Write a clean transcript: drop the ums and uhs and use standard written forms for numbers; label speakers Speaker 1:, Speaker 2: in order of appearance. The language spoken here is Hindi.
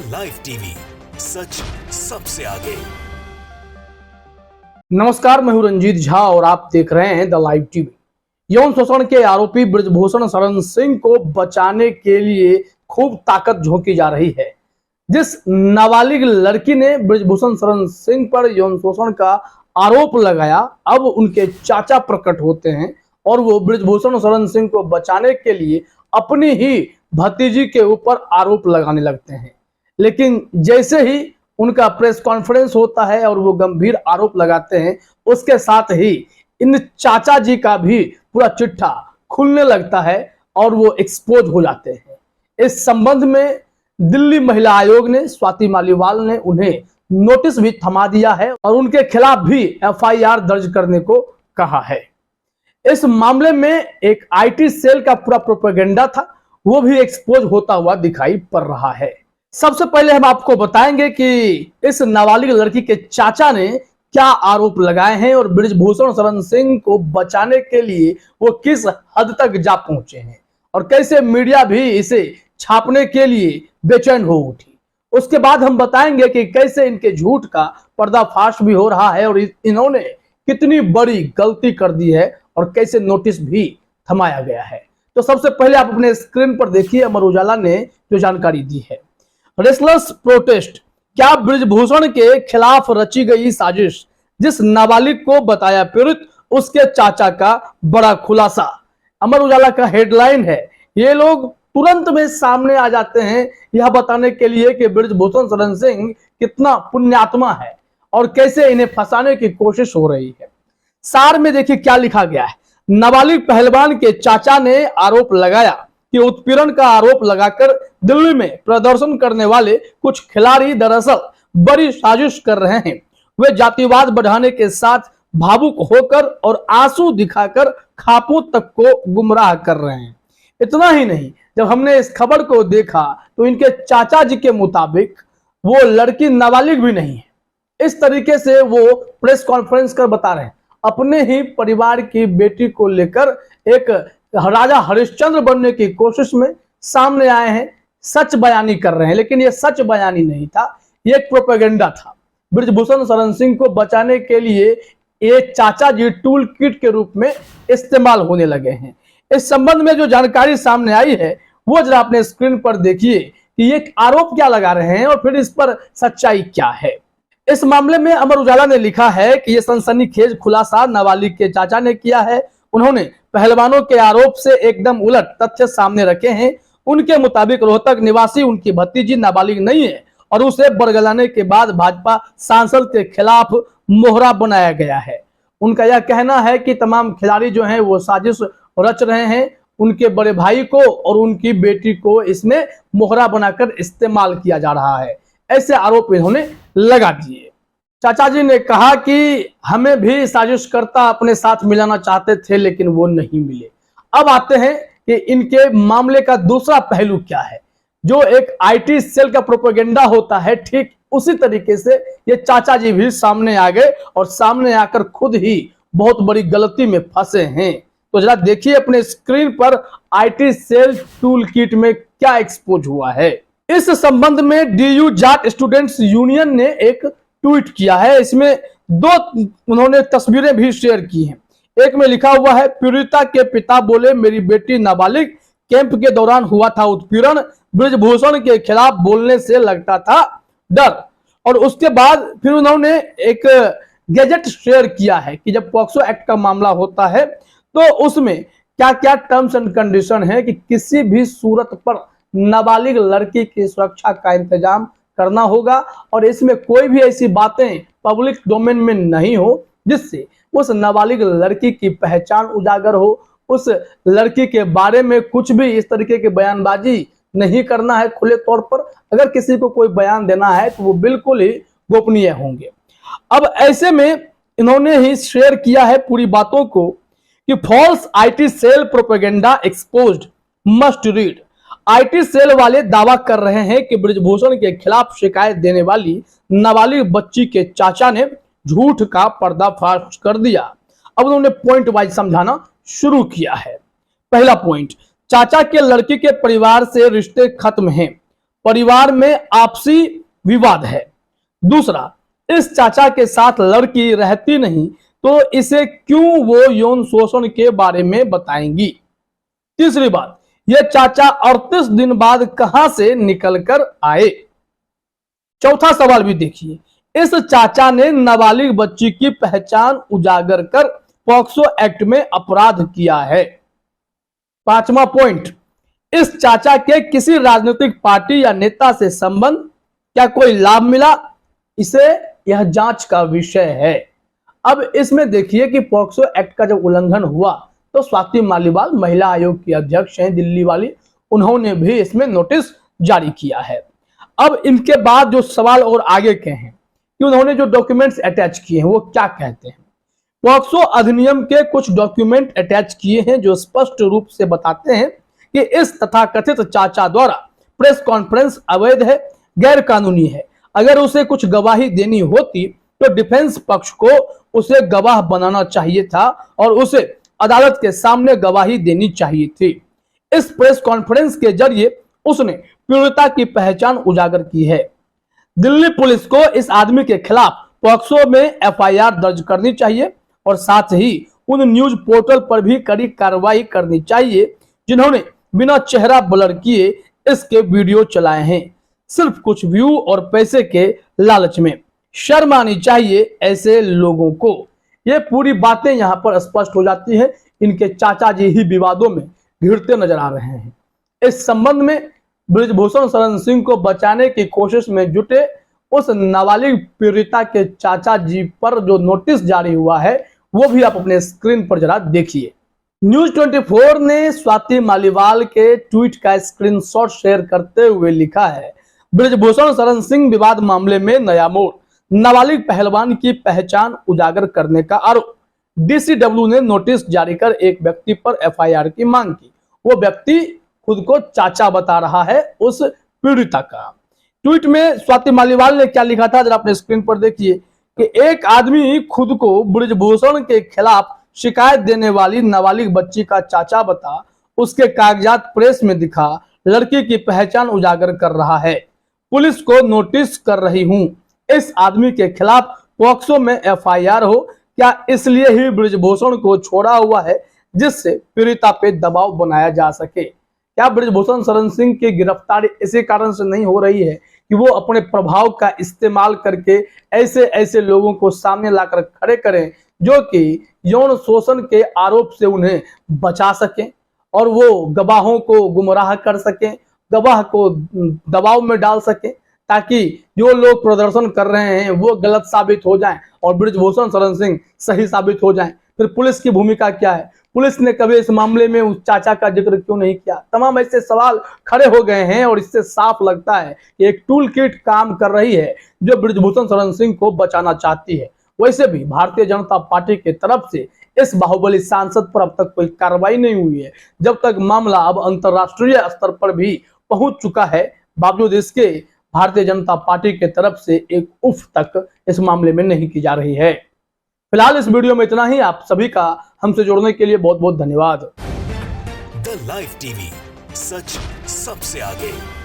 Speaker 1: लाइव टीवी, सच सबसे आगे।
Speaker 2: नमस्कार, मैं हूं रंजीत झा और आप देख रहे हैं द लाइव टीवी। यौन शोषण के आरोपी बृजभूषण शरण सिंह को बचाने के लिए खूब ताकत झोंकी जा रही है। जिस नाबालिग लड़की ने बृजभूषण शरण सिंह पर यौन शोषण का आरोप लगाया, अब उनके चाचा प्रकट होते हैं और वो बृजभूषण शरण सिंह को बचाने के लिए अपनी ही भतीजी के ऊपर आरोप लगाने लगते हैं। लेकिन जैसे ही उनका प्रेस कॉन्फ्रेंस होता है और वो गंभीर आरोप लगाते हैं, उसके साथ ही इन चाचा जी का भी पूरा चिट्ठा खुलने लगता है और वो एक्सपोज हो जाते हैं। इस संबंध में दिल्ली महिला आयोग ने, स्वाति मालीवाल ने उन्हें नोटिस भी थमा दिया है और उनके खिलाफ भी एफआईआर दर्ज करने को कहा है। इस मामले में एक आईटी सेल का पूरा प्रोपेगेंडा था, वो भी एक्सपोज होता हुआ दिखाई पड़ रहा है। सबसे पहले हम आपको बताएंगे कि इस नाबालिग लड़की के चाचा ने क्या आरोप लगाए हैं और बृजभूषण शरण सिंह को बचाने के लिए वो किस हद तक जा पहुंचे हैं और कैसे मीडिया भी इसे छापने के लिए बेचैन हो उठी। उसके बाद हम बताएंगे कि कैसे इनके झूठ का पर्दाफाश भी हो रहा है और इन्होंने कितनी बड़ी गलती कर दी है और कैसे नोटिस भी थमाया गया है। तो सबसे पहले आप अपने स्क्रीन पर देखिए, अमर उजाला ने जो जानकारी दी है। रेसलर्स प्रोटेस्ट, क्या बृजभूषण के खिलाफ रची गई साजिश, जिस नाबालिग को बताया पीड़ित, उसके चाचा का बड़ा खुलासा। अमर उजाला का हेडलाइन है। ये लोग तुरंत में सामने आ जाते हैं यह बताने के लिए कि बृजभूषण शरण सिंह कितना पुण्यात्मा है और कैसे इन्हें फंसाने की कोशिश हो रही है। सार में देखिए क्या लिखा गया है। नाबालिग पहलवान के चाचा ने आरोप लगाया कि उत्पीड़न का आरोप लगाकर दिल्ली में प्रदर्शन करने वाले कुछ खिलाड़ी दरअसल बड़ी साजिश कर रहे हैं। वे जातिवाद बढ़ाने के साथ भावुक होकर और आंसू दिखाकर खापों तक को गुमराह कर रहे हैं। इतना ही नहीं, जब हमने इस खबर को देखा तो इनके चाचा जी के मुताबिक वो लड़की नाबालिग भी नहीं है। इस तरीके से वो प्रेस कॉन्फ्रेंस कर बता रहे हैं। अपने ही परिवार की बेटी को लेकर एक राजा हरिश्चंद्र बनने की कोशिश में सामने आए हैं, सच बयानी कर रहे हैं। लेकिन ये सच बयानी नहीं था, ये एक प्रोपेगेंडा था। बृजभूषण शरण सिंह को बचाने के लिए ये चाचा जी टूल किट के रूप में इस्तेमाल होने लगे हैं। इस संबंध में जो जानकारी सामने आई है वो जरा अपने स्क्रीन पर देखिए कि ये आरोप क्या लगा रहे हैं और फिर इस पर सच्चाई क्या है। इस मामले में अमर उजाला ने लिखा है कि यह सनसनीखेज खुलासा नाबालिग के चाचा ने किया है। उन्होंने पहलवानों के आरोप से एकदम उलट तथ्य सामने रखे हैं। उनके मुताबिक रोहतक निवासी उनकी भतीजी नाबालिग नहीं है और उसे बरगलाने के बाद भाजपा सांसद के खिलाफ मोहरा बनाया गया है। उनका यह कहना है कि तमाम खिलाड़ी जो हैं वो साजिश रच रहे हैं। उनके बड़े भाई को और उनकी बेटी को इसमें मोहरा बनाकर इस्तेमाल किया जा रहा है। ऐसे आरोप इन्होंने लगा दिए। चाचा जी ने कहा कि हमें भी साजिशकर्ता अपने साथ मिलाना चाहते थे लेकिन वो नहीं मिले। अब आते हैं कि इनके मामले का दूसरा पहलू क्या है। जो एक आईटी सेल का प्रोपेगेंडा होता है, ठीक उसी तरीके से ये चाचा जी भी सामने आ गए और सामने आकर खुद ही बहुत बड़ी गलती में फंसे हैं। तो जरा देखिए अपने स्क्रीन पर आईटी सेल टूल किट में क्या एक्सपोज हुआ है। इस संबंध में डीयू जाट स्टूडेंट्स यूनियन ने एक ट्वीट किया है। इसमें दो उन्होंने तस्वीरें भी शेयर की हैं। एक में लिखा हुआ है, पीड़िता के पिता बोले मेरी बेटी नाबालिग, कैंप के दौरान हुआ था उत्पीड़न, बृजभूषण के खिलाफ बोलने से लगता था डर। और उसके बाद फिर उन्होंने एक गैजेट शेयर किया है कि जब पॉक्सो एक्ट का मामला होता है तो उसमें क्या क्या टर्म्स एंड कंडीशन है कि किसी भी सूरत पर नाबालिग लड़की की सुरक्षा का इंतजाम करना होगा और इसमें कोई भी ऐसी बातें पब्लिक डोमेन में नहीं हो जिससे उस नाबालिग लड़की की पहचान उजागर हो। उस लड़की के बारे में कुछ भी इस तरीके की बयानबाजी नहीं करना है खुले तौर पर। अगर किसी को कोई बयान देना है तो वो बिल्कुल ही गोपनीय होंगे। अब ऐसे में इन्होंने ही शेयर किया है पूरी बातों को कि false IT cell propaganda exposed, must read. IT cell वाले दावा कर रहे हैं कि बृजभूषण के खिलाफ शिकायत देने वाली नाबालिग बच्ची के चाचा ने झूठ का पर्दाफाश कर दिया। अब उन्होंने पॉइंट वाइज समझाना शुरू किया है। पहला पॉइंट, चाचा के लड़की के परिवार से रिश्ते खत्म हैं। परिवार में आपसी विवाद है। दूसरा, इस चाचा के साथ लड़की रहती नहीं तो इसे क्यों वो यौन शोषण के बारे में बताएंगी। तीसरी बात, यह चाचा 38 दिन बाद कहां से निकल कर आए। चौथा सवाल भी देखिए, इस चाचा ने नाबालिग बच्ची की पहचान उजागर कर पॉक्सो एक्ट में अपराध किया है। पांचवा पॉइंट, इस चाचा के किसी राजनीतिक पार्टी या नेता से संबंध, क्या कोई लाभ मिला, इसे यह जांच का विषय है। अब इसमें देखिए कि पॉक्सो एक्ट का जब उल्लंघन हुआ तो स्वाति मालीवाल महिला आयोग की अध्यक्ष हैं दिल्ली वाली, उन्होंने भी इसमें नोटिस जारी किया है। अब इनके बाद जो सवाल और आगे के हैं कि उन्होंने जो डॉक्यूमेंट्स अटैच किए हैं वो क्या कहते हैं। पॉक्सो अधिनियम के कुछ डॉक्यूमेंट अटैच किए हैं जो स्पष्ट रूप से बताते हैं कि इस तथाकथित चाचा द्वारा प्रेस कॉन्फ्रेंस अवैध है, गैर कानूनी है। अगर उसे कुछ गवाही देनी होती तो डिफेंस पक्ष को उसे गवाह बनाना चाहिए था और उसे अदालत के सामने गवाही देनी चाहिए थी। इस प्रेस कॉन्फ्रेंस के जरिए उसने पीड़िता की पहचान उजागर की है। दिल्ली पुलिस को इस आदमी के खिलाफ पॉक्सो में एफआईआर दर्ज करनी चाहिए और साथ ही उन न्यूज पोर्टल पर भी कड़ी कार्रवाई करनी चाहिए जिन्होंने बिना चेहरा ब्लर किए इसके वीडियो चलाए हैं, सिर्फ कुछ व्यू और पैसे के लालच में। शर्म आनी चाहिए ऐसे लोगों को। ये पूरी बातें यहां पर स्पष्ट हो जाती है। इनके चाचा जी ही विवादों में घिरते नजर आ रहे हैं। इस संबंध में ब्रिजभूषण शरण सिंह को बचाने की कोशिश में जुटे उस नाबालिग पीड़िता के चाचा जी पर जो नोटिस जारी हुआ है वो भी आप अपने स्क्रीन पर जरा देखिए। न्यूज 24 ने स्वाति मालीवाल के ट्वीट का स्क्रीनशॉट शेयर करते हुए लिखा है, ब्रिजभूषण शरण सिंह विवाद मामले में नया मोड़, नाबालिग पहलवान की पहचान उजागर करने का आरोप। डीसीडब्ल्यू ने नोटिस जारी कर एक व्यक्ति पर एफआईआर की मांग की। वो व्यक्ति खुद को चाचा बता रहा है उस पीड़िता का। ट्वीट में स्वाति मालीवाल ने क्या लिखा था जरा अपने स्क्रीन पर देखिए कि एक आदमी खुद को ब्रिजभूषण के खिलाफ शिकायत देने वाली नाबालिग बच्ची का चाचा बता, उसके कागजात प्रेस में दिखा, लड़की की पहचान उजागर कर रहा है। पुलिस को नोटिस कर रही हूं, इस आदमी के खिलाफ पॉक्सो में एफआईआर हो। क्या इसलिए ही ब्रिजभूषण को छोड़ा हुआ है जिससे पीड़िता पे दबाव बनाया जा सके। क्या ब्रिजभूषण शरण सिंह की गिरफ्तारी इसी कारण से नहीं हो रही है कि वो अपने प्रभाव का इस्तेमाल करके ऐसे ऐसे लोगों को सामने लाकर खड़े करें जो कि यौन शोषण के आरोप से उन्हें बचा सकें और वो गवाहों को गुमराह कर सकें, गवाह को दबाव में डाल सकें ताकि जो लोग प्रदर्शन कर रहे हैं वो गलत साबित हो जाएं और ब्रिजभूषण शरण सिंह सही साबित हो जाएं। फिर पुलिस की भूमिका क्या है, पुलिस ने कभी इस मामले में उस चाचा का जिक्र क्यों नहीं किया। तमाम ऐसे सवाल खड़े हो गए हैं और इससे साफ लगता है कि एक टूल किट काम कर रही है जो ब्रिजभूषण शरण सिंह को बचाना चाहती है। वैसे भी भारतीय जनता पार्टी की तरफ से इस बाहुबली सांसद पर अब तक कोई कार्रवाई नहीं हुई है। जब तक मामला अब अंतरराष्ट्रीय स्तर पर भी पहुंच चुका है, बावजूद इसके भारतीय जनता पार्टी की तरफ से एक उफ तक इस मामले में नहीं की जा रही है। फिलहाल इस वीडियो में इतना ही। आप सभी का हमसे जुड़ने के लिए बहुत बहुत धन्यवाद।
Speaker 1: द लाइव टीवी, सच सबसे आगे।